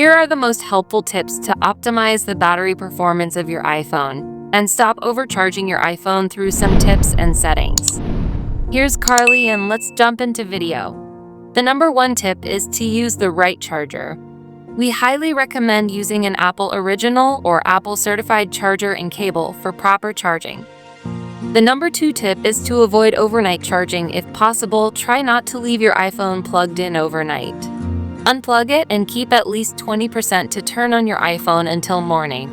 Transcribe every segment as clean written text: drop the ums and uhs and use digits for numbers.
Here are the most helpful tips to optimize the battery performance of your iPhone and stop overcharging your iPhone through some tips and settings. Here's Carly, and let's jump into video. The number one tip is to use the right charger. We highly recommend using an Apple Original or Apple Certified charger and cable for proper charging. The number two tip is to avoid overnight charging. If possible, try not to leave your iPhone plugged in overnight. Unplug it and keep at least 20% to turn on your iPhone until morning.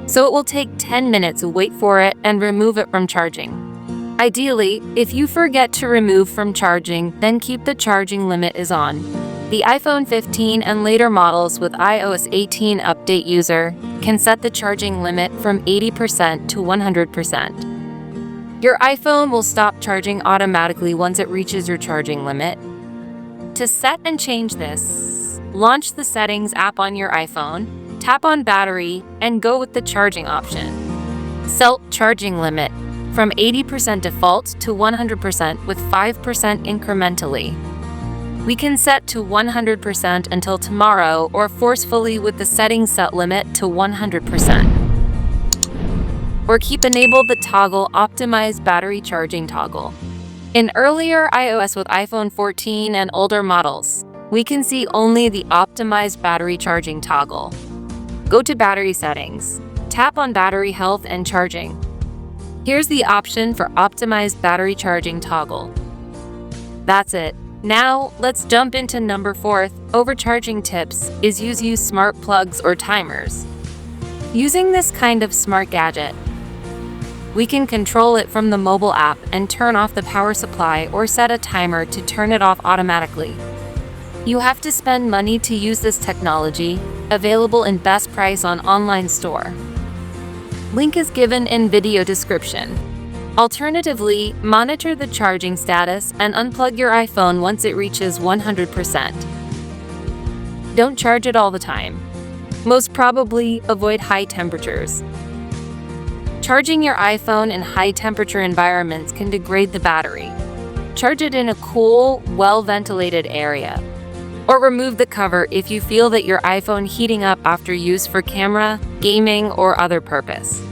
So it will take 10 minutes to wait for it and remove it from charging. Ideally, if you forget to remove from charging, then keep the charging limit is on. The iPhone 15 and later models with iOS 18 update user can set the charging limit from 80% to 100%. Your iPhone will stop charging automatically once it reaches your charging limit. To set and change this, launch the Settings app on your iPhone, tap on Battery, and go with the charging option. Set charging limit from 80% default to 100% with 5% incrementally. We can set to 100% until tomorrow or forcefully with the settings set limit to 100%. Or keep enabled the toggle Optimized Battery Charging toggle. In earlier iOS with iPhone 14 and older models, we can see only the Optimized Battery Charging toggle. Go to Battery Settings, tap on Battery Health and Charging. Here's the option for Optimized Battery Charging toggle. That's it. Now, let's jump into number 4. Overcharging tips is use smart plugs or timers. Using this kind of smart gadget, we can control it from the mobile app and turn off the power supply or set a timer to turn it off automatically. You have to spend money to use this technology, available in best price on online store. Link is given in video description. Alternatively, monitor the charging status and unplug your iPhone once it reaches 100%. Don't charge it all the time. Most probably, avoid high temperatures. Charging your iPhone in high-temperature environments can degrade the battery. Charge it in a cool, well-ventilated area. Or remove the cover if you feel that your iPhone heating up after use for camera, gaming, or other purpose.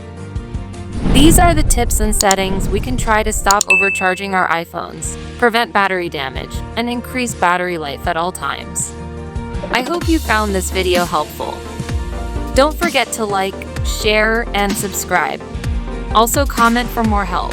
These are the tips and settings we can try to stop overcharging our iPhones, prevent battery damage, and increase battery life at all times. I hope you found this video helpful. Don't forget to like, share, and subscribe. Also comment for more help.